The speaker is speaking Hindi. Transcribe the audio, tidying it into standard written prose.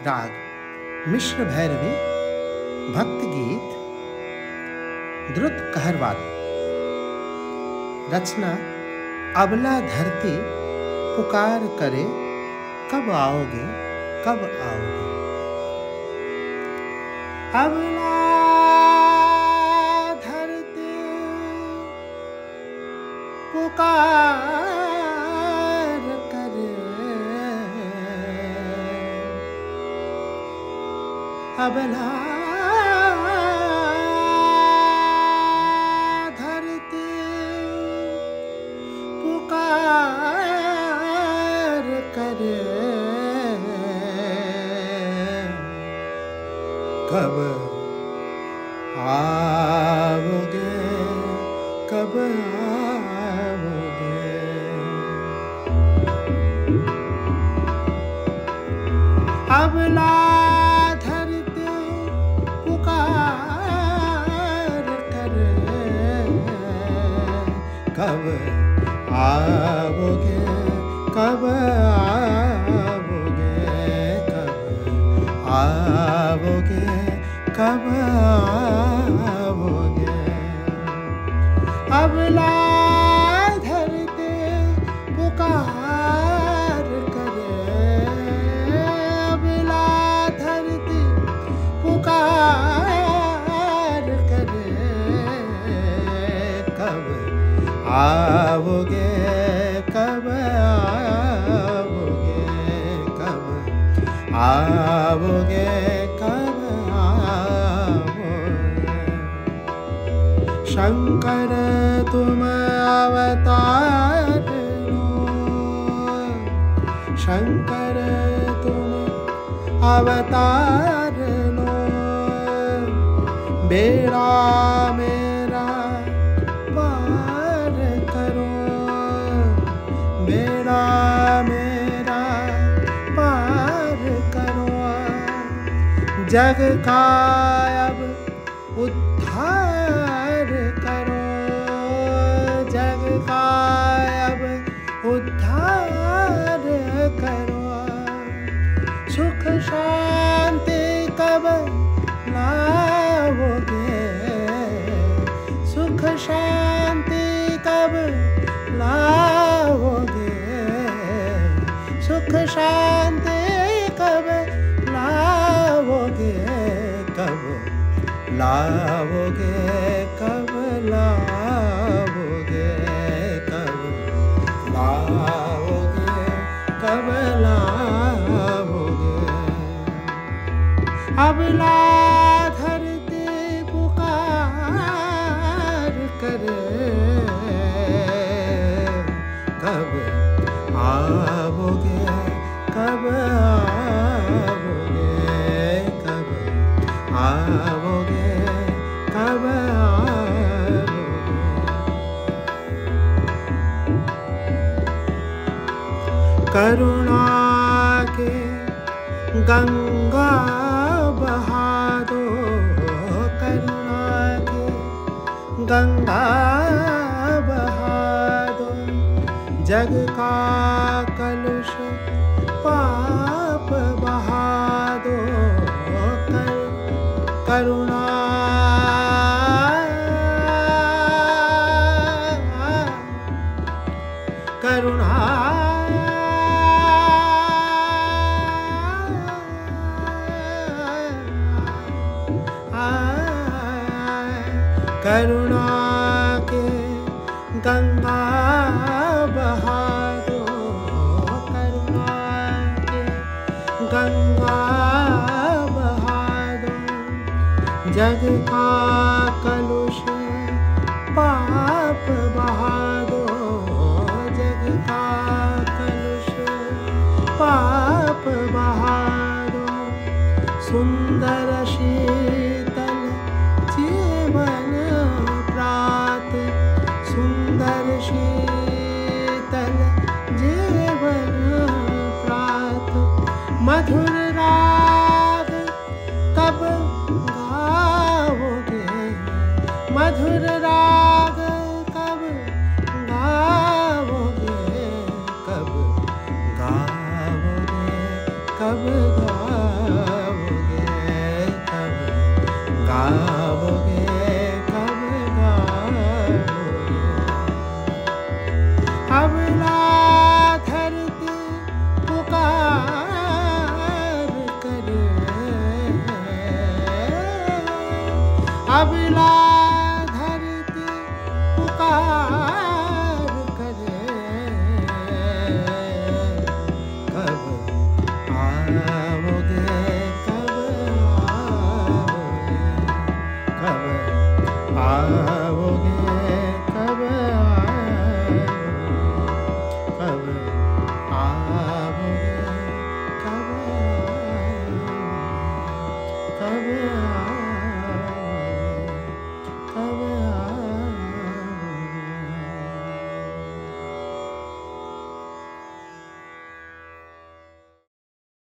राग मिश्र भैरवी भक्त गीत द्रुत कहरवाद। रचना अबला धरती पुकार करे, कब आओगे कब आओगे। अबला धरती पुकार करे, अबला धरती पुकार करे, कब आओगे कब आओगे। अबला कब आओगे कब आओगे, कब आओगे कब आओगे। अबला धरती पुकार करे, अबला धरती पुकार करे, कब आओगे कब आओगे, कब आओगे कब आओगे। शंकर तुम अवतार लो, शंकर तुम अवतार लो, बेड़ा मेरा पार करो, बेड़ा मेरा पार करो। जग का अब उद्धार करो, जग का अब उद्धार करो। सुख शांति कब लाओगे, सुख शांति कब लाओगे, सुख शांति कब लाओगे, कब लाओगे कब लाओगे, कब लाओगे कब लाओगे। अबला धरती पुकार करे, कब आओगे कब आओगे, कब आओगे कब आओगे। करुणा के गंगा बहा दो, करुणा के गंगा बहा दो, जग का कलुष पाप बहा दो। करुणा करुणा करुणा के गंगा बहा दो, करुणा के गंगा बहा दो, जग का कलुष पाप बहा दो, जग का कलुष पाप बहा दो। सुंदर शीतल जीवन प्रात, सुंदर शीतल जीवन प्रात। मधुर राग कब गाओगे, मधुर राग कब गाओगे, कब गाओगे कब गाओगे। अबला धरती पुकार करे, अबला